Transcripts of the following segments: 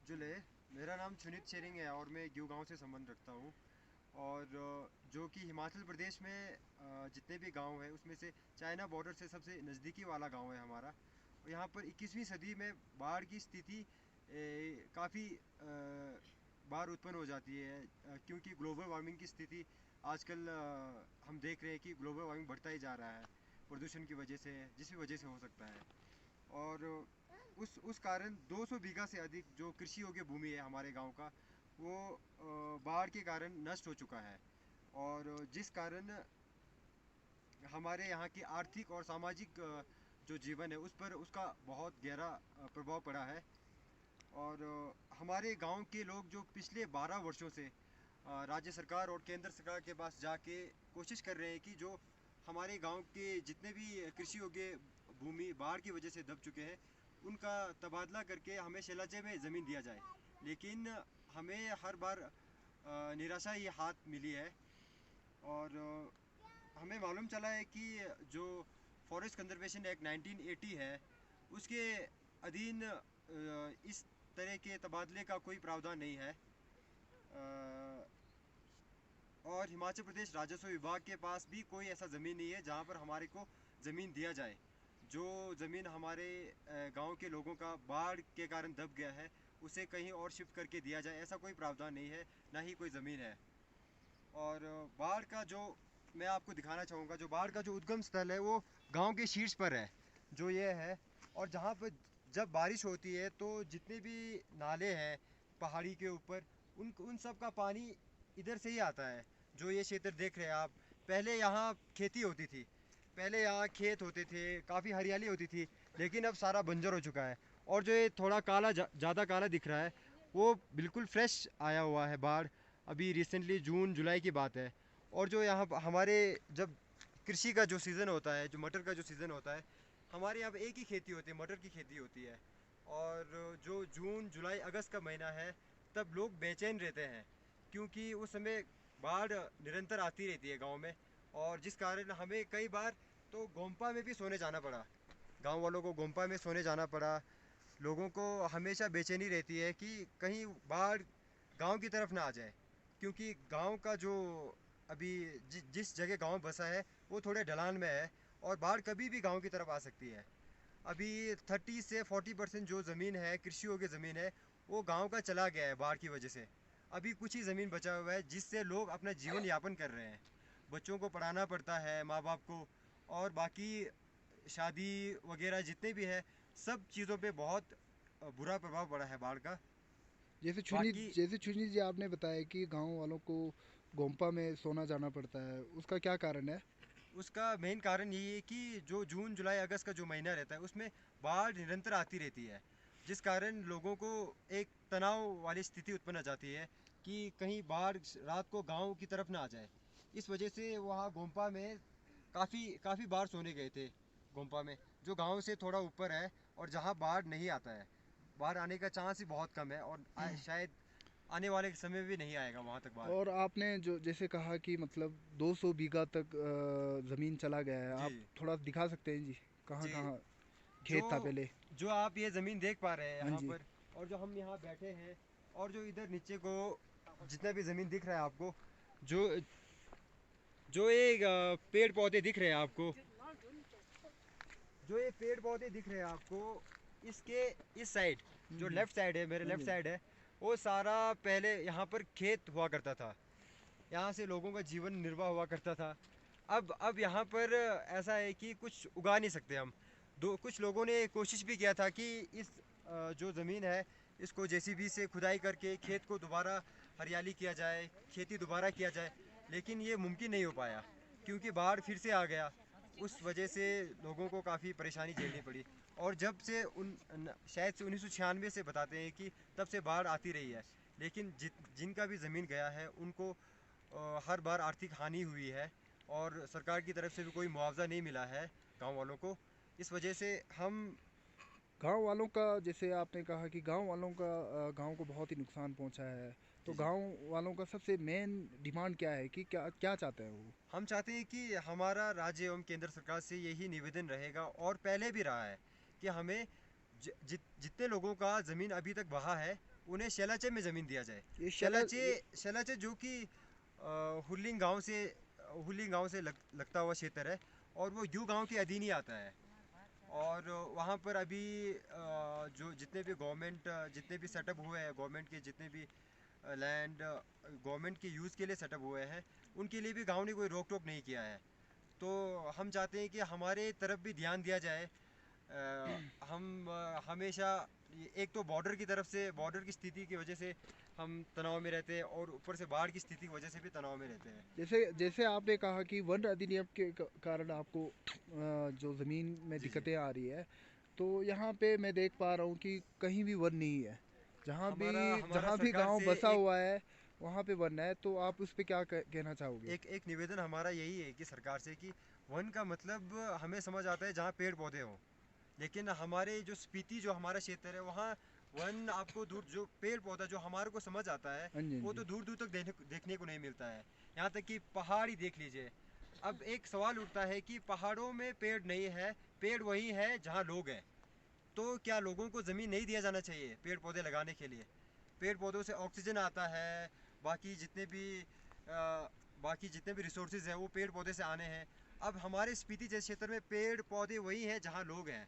जुले मेरा नाम चुनित शेरिंग है और मैं ग्यू गांव से संबंध रखता हूँ। और जो कि हिमाचल प्रदेश में जितने भी गांव हैं उसमें से चाइना बॉर्डर से सबसे नज़दीकी वाला गांव है हमारा। और यहाँ पर 21वीं सदी में बाढ़ की स्थिति काफ़ी बार उत्पन्न हो जाती है, क्योंकि ग्लोबल वार्मिंग की स्थिति आजकल हम देख रहे हैं कि ग्लोबल वार्मिंग बढ़ता ही जा रहा है प्रदूषण की वजह से, जिस भी वजह से हो सकता है। और उस कारण 200 बीघा से अधिक जो कृषि योग्य भूमि है हमारे गांव का, वो बाढ़ के कारण नष्ट हो चुका है। और जिस कारण हमारे यहाँ की आर्थिक और सामाजिक जो जीवन है उस पर उसका बहुत गहरा प्रभाव पड़ा है। और हमारे गांव के लोग जो पिछले 12 वर्षों से राज्य सरकार और केंद्र सरकार के पास जाके कोशिश कर रहे हैं कि जो हमारे गांव के जितने भी कृषि योग्य भूमि बाढ़ की वजह से दब चुके हैं उनका तबादला करके हमें शैलाजे में ज़मीन दिया जाए। लेकिन हमें हर बार निराशा ही हाथ मिली है। और हमें मालूम चला है कि जो फॉरेस्ट कंजर्वेशन एक्ट 1980 है उसके अधीन इस तरह के तबादले का कोई प्रावधान नहीं है। और हिमाचल प्रदेश राजस्व विभाग के पास भी कोई ऐसा ज़मीन नहीं है जहाँ पर हमारे को ज़मीन दिया जाए। जो ज़मीन हमारे गांव के लोगों का बाढ़ के कारण दब गया है उसे कहीं और शिफ्ट करके दिया जाए, ऐसा कोई प्रावधान नहीं है, ना ही कोई ज़मीन है। और बाढ़ का जो मैं आपको दिखाना चाहूँगा, जो बाढ़ का जो उद्गम स्थल है वो गांव के शीर्ष पर है, जो ये है। और जहाँ पर जब बारिश होती है तो जितने भी नाले हैं पहाड़ी के ऊपर, उन उन सब का पानी इधर से ही आता है। जो ये क्षेत्र देख रहे हैं आप, पहले यहाँ खेती होती थी, पहले यहाँ खेत होते थे, काफ़ी हरियाली होती थी, लेकिन अब सारा बंजर हो चुका है। और जो ये थोड़ा काला ज़्यादा काला दिख रहा है वो बिल्कुल फ्रेश आया हुआ है बाढ़, अभी रिसेंटली जून जुलाई की बात है। और जो यहाँ हमारे जब कृषि का जो सीज़न होता है, जो मटर का जो सीज़न होता है, हमारे यहाँ पे एक ही खेती होती है, मटर की खेती होती है। और जो जून जुलाई अगस्त का महीना है तब लोग बेचैन रहते हैं, क्योंकि उस समय बाढ़ निरंतर आती रहती है गांव में। और जिस कारण हमें कई बार तो गोम्पा में भी सोने जाना पड़ा, गांव वालों को गोम्पा में सोने जाना पड़ा। लोगों को हमेशा बेचैनी रहती है कि कहीं बाढ़ गांव की तरफ ना आ जाए, क्योंकि गांव का जो अभी जिस जगह गांव बसा है वो थोड़े ढलान में है और बाढ़ कभी भी गांव की तरफ आ सकती है। अभी 30 से 40% जो ज़मीन है कृषि योग्य ज़मीन है वो गांव का चला गया है बाढ़ की वजह से। अभी कुछ ही ज़मीन बचा हुआ है जिससे लोग अपना जीवन यापन कर रहे हैं, बच्चों को पढ़ाना पड़ता है माँ बाप को, और बाकी शादी वगैरह जितने भी है सब चीज़ों पे बहुत बुरा प्रभाव पड़ा है बाढ़ का। बाकी जैसे चुनी जी आपने बताया कि गांव वालों को गोम्पा में सोना जाना पड़ता है, उसका क्या कारण है? उसका मेन कारण यही है कि जो जून जुलाई अगस्त का जो महीना रहता है उसमें बाढ़ निरंतर आती रहती है, जिस कारण लोगों को एक तनाव वाली स्थिति उत्पन्न हो जाती है कि कहीं बाढ़ रात को गांव की तरफ ना आ जाए। इस वजह से वहाँ गोम्पा में काफ़ी काफ़ी बार सोने गए थे, गोम्पा में जो गांव से थोड़ा ऊपर है और जहाँ बाढ़ नहीं आता है। बाढ़ आने का चांस ही बहुत कम है और शायद आने वाले समय में भी नहीं आएगा वहाँ तक बाढ़। और आपने जो जैसे कहा कि मतलब 200 बीघा तक ज़मीन चला गया है, जी आप थोड़ा दिखा सकते हैं जी? कहाँ जी। कहाँ जो खेत था पहले? जो आप ये ज़मीन देख पा रहे हैं हाँ यहाँ जी। पर, और जो हम यहाँ बैठे हैं, और जो इधर नीचे को जितना भी ज़मीन दिख रहा है आपको, जो जो ये पेड़ पौधे दिख रहे हैं आपको, जो ये पेड़ पौधे दिख रहे हैं आपको, इसके इस साइड जो लेफ़्ट साइड है, मेरे हाँ लेफ़्ट जी। साइड है, वो सारा पहले यहाँ पर खेत हुआ करता था, यहाँ से लोगों का जीवन निर्वाह हुआ करता था। अब यहाँ पर ऐसा है कि कुछ उगा नहीं सकते हम। दो कुछ लोगों ने कोशिश भी किया था कि इस जो ज़मीन है इसको जेसीबी से खुदाई करके खेत को दोबारा हरियाली किया जाए, खेती दोबारा किया जाए, लेकिन ये मुमकिन नहीं हो पाया क्योंकि बाढ़ फिर से आ गया। उस वजह से लोगों को काफ़ी परेशानी झेलनी पड़ी। और जब से शायद से 1996 से बताते हैं कि तब से बाढ़ आती रही है, लेकिन जिनका भी ज़मीन गया है उनको हर बार आर्थिक हानि हुई है और सरकार की तरफ से भी कोई मुआवजा नहीं मिला है गांव वालों को। इस वजह से हम। गांव वालों का, जैसे आपने कहा कि गांव वालों का गांव को बहुत ही नुकसान पहुंचा है, तो जी जी। गांव वालों का सबसे मेन डिमांड क्या है कि क्या क्या चाहते हैं वो? हम चाहते हैं कि हमारा राज्य एवं केंद्र सरकार से यही निवेदन रहेगा और पहले भी रहा है कि हमें जितने लोगों का ज़मीन अभी तक बहा है उन्हें शैलाचे में ज़मीन दिया जाए। ये शैलाचे जो कि हुलिंग गांव से लगता हुआ क्षेत्र है और वो यू गांव के अधीन ही आता है। और वहाँ पर अभी जो जितने भी गवर्नमेंट जितने भी सेटअप हुए हैं, गवर्नमेंट के जितने भी लैंड गवर्नमेंट के यूज़ के लिए सेटअप हुए हैं, उनके लिए भी गांव ने कोई रोक टोक नहीं किया है। तो हम चाहते हैं कि हमारे तरफ भी ध्यान दिया जाए। हम हमेशा एक तो बॉर्डर की तरफ से बॉर्डर की स्थिति की वजह से हम तनाव में रहते हैं और ऊपर से बाढ़ की स्थिति की वजह से भी तनाव में रहते हैं। जैसे जैसे आपने कहा कि वन अधिनियम के कारण आपको जो ज़मीन में जी जी। दिक्कतें आ रही है, तो यहाँ पे मैं देख पा रहा हूँ कि कहीं भी वन नहीं है। हमारा हमारा जहाँ भी सरकार गांव से बसा एक हुआ है वहाँ पे वन है, तो आप उस पे क्या कहना चाहोगे? एक एक निवेदन हमारा यही है कि सरकार से कि वन का मतलब हमें समझ आता है जहाँ पेड़ पौधे हों, लेकिन हमारे जो स्पीति जो हमारा क्षेत्र है वहाँ वन आपको दूर जो पेड़ पौधा जो हमारे को समझ आता है हाँ जी, हाँ वो जी। तो दूर दूर तक देखने को नहीं मिलता है। यहाँ तक कि पहाड़ ही देख लीजिए। अब एक सवाल उठता है कि पहाड़ों में पेड़ नहीं है, पेड़ वही है जहाँ लोग हैं। तो क्या लोगों को ज़मीन नहीं दिया जाना चाहिए पेड़ पौधे लगाने के लिए? पेड़ पौधों से ऑक्सीजन आता है। बाकी जितने भी बाकी जितने भी रिसोर्सेज हैं वो पेड़ पौधे से आने हैं। अब हमारे स्पीति जैसे क्षेत्र में पेड़ पौधे वही हैं जहाँ लोग हैं।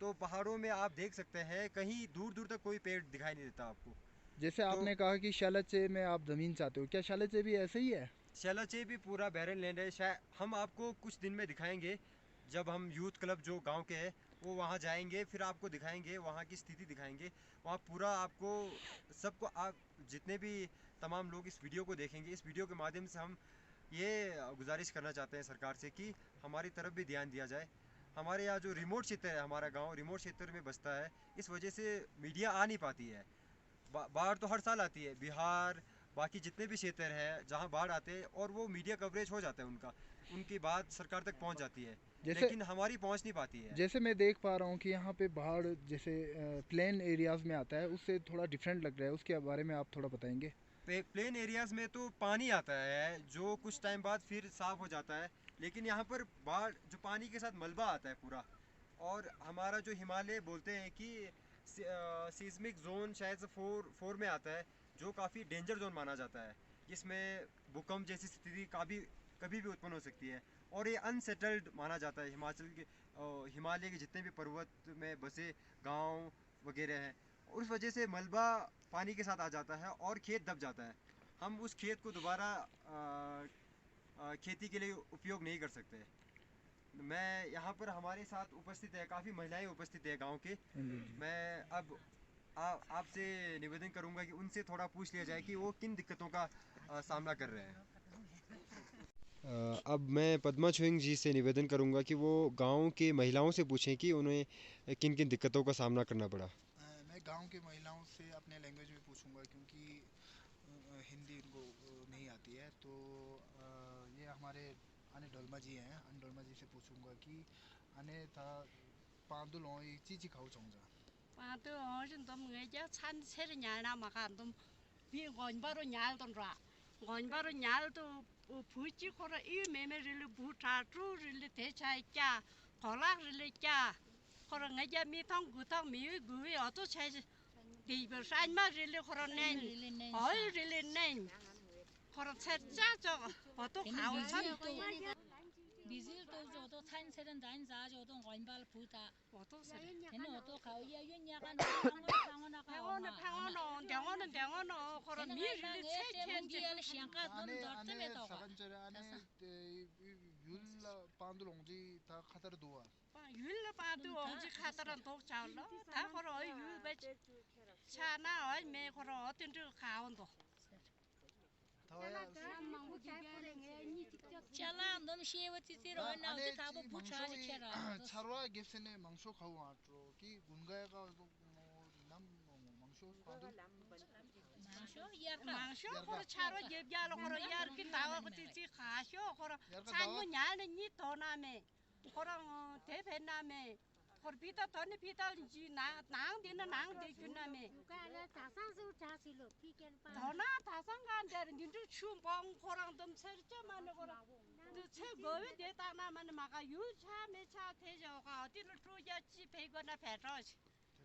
तो पहाड़ों में आप देख सकते हैं कहीं दूर दूर तक कोई पेड़ दिखाई नहीं देता आपको। जैसे तो आपने कहा कि शैलचे में आप ज़मीन चाहते हो, क्या शैलचे भी ऐसे ही है? शैलाचे भी पूरा बैरन लैंड है। शायद हम आपको कुछ दिन में दिखाएंगे जब हम यूथ क्लब जो गांव के हैं वो वहाँ जाएंगे, फिर आपको दिखाएंगे वहाँ की स्थिति दिखाएंगे। वहाँ पूरा आपको सबको आप जितने भी तमाम लोग इस वीडियो को देखेंगे, इस वीडियो के माध्यम से हम ये गुजारिश करना चाहते हैं सरकार से कि हमारी तरफ भी ध्यान दिया जाए। हमारे यहाँ जो रिमोट क्षेत्र है, हमारा गांव रिमोट क्षेत्र में बसता है, इस वजह से मीडिया आ नहीं पाती है। बाढ़ तो हर साल आती है, बिहार बाकी जितने भी क्षेत्र हैं जहाँ बाढ़ आते हैं और वो मीडिया कवरेज हो जाता है उनका, उनकी बात सरकार तक पहुँच जाती है, जैसे लेकिन हमारी पहुँच नहीं पाती है। जैसे मैं देख पा रहा हूँ कि यहाँ पे बाढ़ जैसे प्लेन एरियाज में आता है, उससे थोड़ा डिफरेंट लग रहा है, उसके बारे में आप थोड़ा बताएंगे? प्लेन एरियाज़ में तो पानी आता है जो कुछ टाइम बाद फिर साफ़ हो जाता है, लेकिन यहाँ पर बाढ़ जो पानी के साथ मलबा आता है पूरा। और हमारा जो हिमालय बोलते हैं कि सीस्मिक जोन शायद से फोर में आता है, जो काफ़ी डेंजर जोन माना जाता है, जिसमें भूकंप जैसी स्थिति कभी भी उत्पन्न हो सकती है। और ये अनसेटल्ड माना जाता है हिमाचल के हिमालय के जितने भी पर्वत में बसे गांव वगैरह हैं। उस वजह से मलबा पानी के साथ आ जाता है और खेत दब जाता है। हम उस खेत को दोबारा खेती के लिए उपयोग नहीं कर सकते। मैं यहाँ पर हमारे साथ उपस्थित है, काफ़ी महिलाएं उपस्थित है गांव के। हाँ जी, जी। मैं अब आपसे निवेदन करूंगा कि उनसे थोड़ा पूछ लिया जाए कि वो किन दिक्कतों का सामना कर रहे हैं। अब मैं पद्मा छुइंग जी से निवेदन करूंगा कि वो गांव के महिलाओं से पूछें कि उन्हें किन किन दिक्कतों का सामना करना पड़ा। मैं गांव के महिलाओं से अपने लैंग्वेज में पूछूंगा, क्योंकि हिंदी इनको नहीं आती है। तो ये हमारे आने डोलमा जी हैं, अन डोलमा जी से पूछूंगा कि आने था पांदुल चीची खाओ चौंजा। Patu ojin tom ngeja chan ser nyal na makan tom bi gon baro nyal ton ra gon baro nyal to puchi khora I meme rile buta tru rile te chai cha khola rile cha khora ngeja mi thong gu thong mi gu wi auto chai di ber san ma rile khora nen oi rile nen khora chet cha cho auto khao chan Bizil to jo to than seren dan za jo to goin bal puta auto ser hen to khao ya yun ya kan phang na ka 대원은 그런 미를 biel shanka dum dorte me to 사간절에 안에 율 पांदुल 다 카타르 도와. 율 봐도 어디 가더란 독자올라 다 걸어 율배 차나 어이 매 걸어 어떤 저 가온도 chala dum shewa ti ti ro na de ta bo pucha ji kera 차로아 깁스네 망쇼 खाऊ आट्रो कि गुनगाएगा नाम 망쇼 पांदुल mangsho yar ka 망쇼 걸어 차로 예비알 걸어 야르기 나와 그지 가쇼 걸어 산고 냐는 니 도나메 걸어 대배나메 걸어 비다 돈이 비다지 나낭 되는 낭 되주나메 더나 다상간 데는 니들 춤봉 거랑 좀 설자만 걸어 저 거에 대다나만 막아 유차 매차 대저가 어디를 두자지 배거나 배러지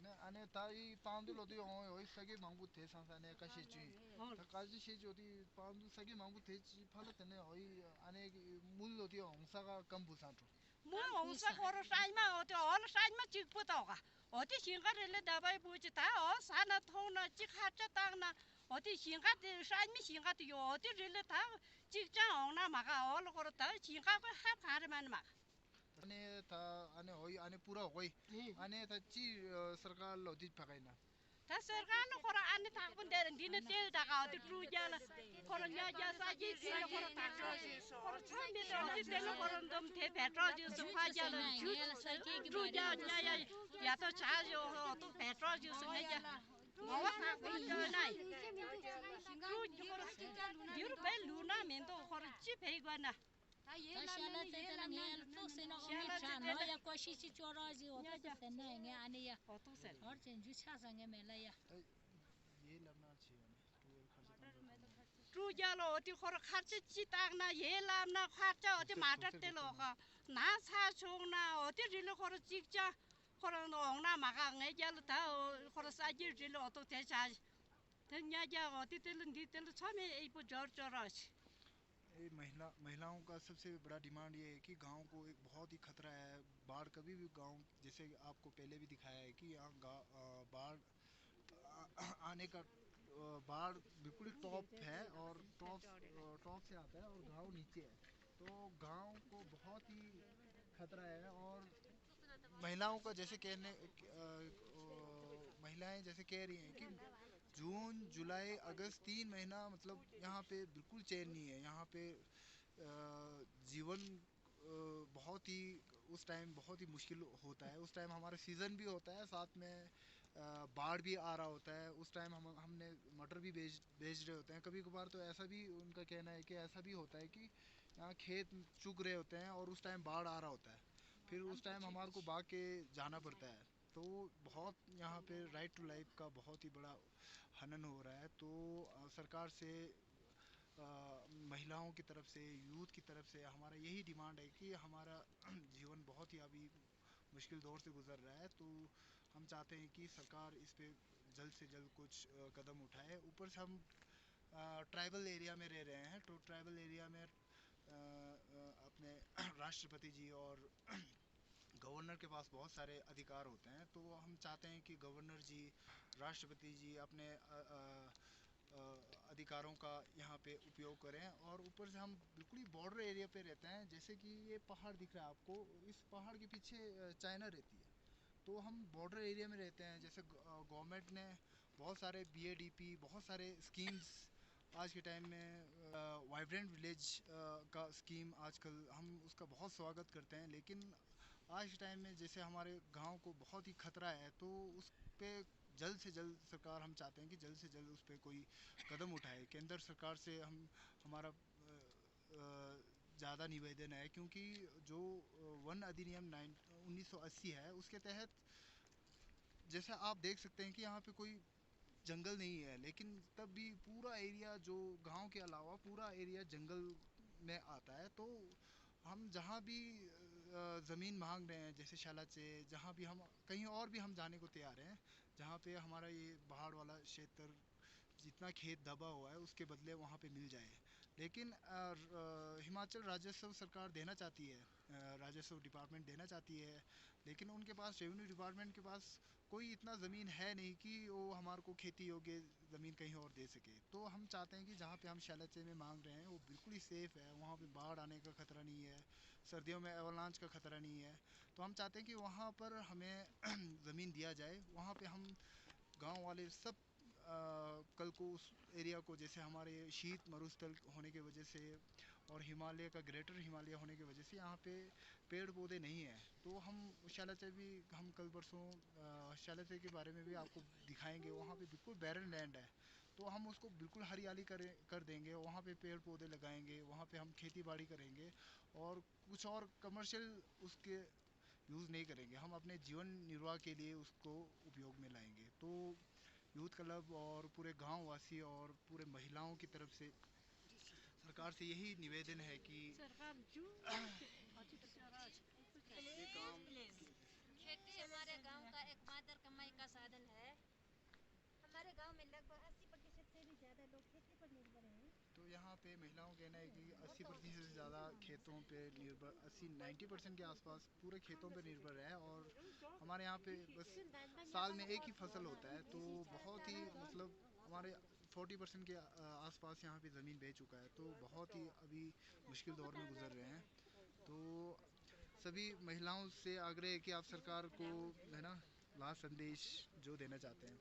네 안에 다이 바운드 어디 어이 세계 망부 대상산에 가시 주 다 가지 시지 어디 바운드 세계 망부 대지 팔을 때네 어이 안에 물 어디 엉사가 감부산죠 뭐 옹사 거로 쌓이면 어느 쌓이면 찍보다가 어디 신가를 나봐야 보지 다 산나 통나 찍하자 땅나 어디 신가들 쌓이면 신가도 요 어디를 다 찍자 엉나 막아 얼 거로 다 신가가 합 가르만 막 안에 다 안에 어이 안에 पूरा 어이 안에 다지 सरकार 어디 파가이나 다 सरकार 거로 안에 다 분들 니네 텔다가 어디 루자라 거로 냐자 사지 텔 거로 다 거로 참비들 어디 텔 거로 좀 대배tro지 화자는 루자 냐야 야도 자죠 또 배tro지 생냐 뭐가 다 보잖아 유로 배 루나 면도 거로 지 배관나 Tashala tetana ngel to seno omi chano ya kwashi chi choraji oto to senna nge ani ya 어떠세 और चेंजू छासा nge मेला या ये लमना चाहिए टूर खर्च 루자로 어디 거로 같이 지딱나 예람나 화자 어디 맞았대로가 나 사종나 어디 릴로 거로 찍자 거로 농나 막아 내자로 다 거로 싸질 릴로 어또 대자 등야자 어디 때는 뒤때는 처음에 이부 저저러시 ये महिलाओं का सबसे बड़ा डिमांड ये है कि गांव को एक बहुत ही खतरा है बाढ़ कभी भी गांव जैसे आपको पहले भी दिखाया है कि यहाँ बाढ़ आने का बाढ़ बिल्कुल टॉप है और टॉप से आता है और गांव नीचे है तो गांव को बहुत ही खतरा है और महिलाओं का जैसे महिलाएं जैसे कह रही हैं कि जून जुलाई अगस्त 3 महीना मतलब यहाँ पे बिल्कुल चैन नहीं है यहाँ पे जीवन बहुत ही उस टाइम बहुत ही मुश्किल होता है उस टाइम हमारा सीज़न भी होता है साथ में बाढ़ भी आ रहा होता है उस टाइम हमने मटर भी बेच रहे होते हैं कभी कभार तो ऐसा भी उनका कहना है कि ऐसा भी होता है कि यहाँ खेत चुग रहे होते हैं और उस टाइम बाढ़ आ रहा होता है फिर उस टाइम हमारे को भाग के जाना पड़ता है तो बहुत यहाँ पे राइट टू लाइफ का बहुत ही बड़ा हनन हो रहा है तो सरकार से महिलाओं की तरफ से यूथ की तरफ से हमारा यही डिमांड है कि हमारा जीवन बहुत ही अभी मुश्किल दौर से गुजर रहा है तो हम चाहते हैं कि सरकार इस पे जल्द से जल्द कुछ कदम उठाए ऊपर से हम ट्राइबल एरिया में रह रहे हैं तो ट्राइबल एरिया में अपने राष्ट्रपति जी और गवर्नर के पास बहुत सारे अधिकार होते हैं तो हम चाहते हैं कि गवर्नर जी राष्ट्रपति जी अपने अधिकारों का यहाँ पे उपयोग करें और ऊपर से हम बिल्कुल ही बॉर्डर एरिया पे रहते हैं जैसे कि ये पहाड़ दिख रहा है आपको इस पहाड़ के पीछे चाइना रहती है तो हम बॉर्डर एरिया में रहते हैं जैसे गवर्नमेंट ने बहुत सारे बीएडीपी बहुत सारे स्कीम्स आज के टाइम में वाइब्रेंट विलेज का स्कीम आजकल हम उसका बहुत स्वागत करते हैं लेकिन आज के टाइम में जैसे हमारे गांव को बहुत ही खतरा है तो उस पर जल्द से जल्द सरकार हम चाहते हैं कि जल्द से जल्द उस पर कोई कदम उठाए केंद्र सरकार से हमारा ज़्यादा निवेदन है क्योंकि जो वन अधिनियम 1980 है उसके तहत जैसे आप देख सकते हैं कि यहाँ पे कोई जंगल नहीं है लेकिन तब भी पूरा एरिया जो गांव के अलावा पूरा एरिया जंगल में आता है तो हम जहाँ भी ज़मीन मांग रहे हैं जैसे शालाचे जहाँ भी हम कहीं और भी हम जाने को तैयार हैं जहाँ पे हमारा ये पहाड़ वाला क्षेत्र जितना खेत दबा हुआ है उसके बदले वहाँ पे मिल जाए लेकिन हिमाचल राजस्व सरकार देना चाहती है राजस्व डिपार्टमेंट देना चाहती है लेकिन उनके पास रेवेन्यू डिपार्टमेंट के पास कोई इतना ज़मीन है नहीं कि वो हमारे को खेती योग्य ज़मीन कहीं और दे सके तो हम चाहते हैं कि जहाँ पे हम शालाचे में मांग रहे हैं वो बिल्कुल ही सेफ़ है वहाँ पे बाढ़ आने का ख़तरा नहीं है सर्दियों में एवलांच का ख़तरा नहीं है तो हम चाहते हैं कि वहाँ पर हमें ज़मीन दिया जाए वहाँ पे हम गांव वाले सब कल को उस एरिया को जैसे हमारे शीत मरुस्थल होने की वजह से और हिमालय का ग्रेटर हिमालय होने की वजह से यहाँ पे पेड़ पौधे नहीं हैं तो हम शालाचे भी हम कल परसों शालाचे के बारे में भी आपको दिखाएंगे वहाँ पे बिल्कुल बैरन लैंड है तो हम उसको बिल्कुल हरियाली कर देंगे वहाँ पे पेड़ पौधे लगाएंगे वहाँ पे हम खेती बाड़ी करेंगे और कुछ और कमर्शियल उसके यूज़ नहीं करेंगे हम अपने जीवन निर्वाह के लिए उसको उपयोग में लाएंगे तो यूथ क्लब और पूरे गांव वासी और पूरे महिलाओं की तरफ से सरकार से यही निवेदन है कि सरकार जो ये काम खेती हमारे गांव का एकमात्र कमाई का साधन है। हमारे गांव में लगभग 80% से भी ज़्यादा लोग खेती पर निर्भर हैं। तो यहाँ पे महिलाओं का कहना है कि 80% से ज़्यादा खेतों पे निर्भर, 80-90% के आसपास पूरे खेतों पे निर्भर है। और हमारे यहाँ पे बस साल में एक ही फसल होता है, तो बहुत ही मतलब हमारे 40% के आसपास यहाँ पे ज़मीन बह चुका है, तो बहुत ही अभी मुश्किल दौर में गुजर रहे हैं। तो सभी महिलाओं से आग्रह है कि आप सरकार को है ना लास्ट संदेश जो देना चाहते हैं।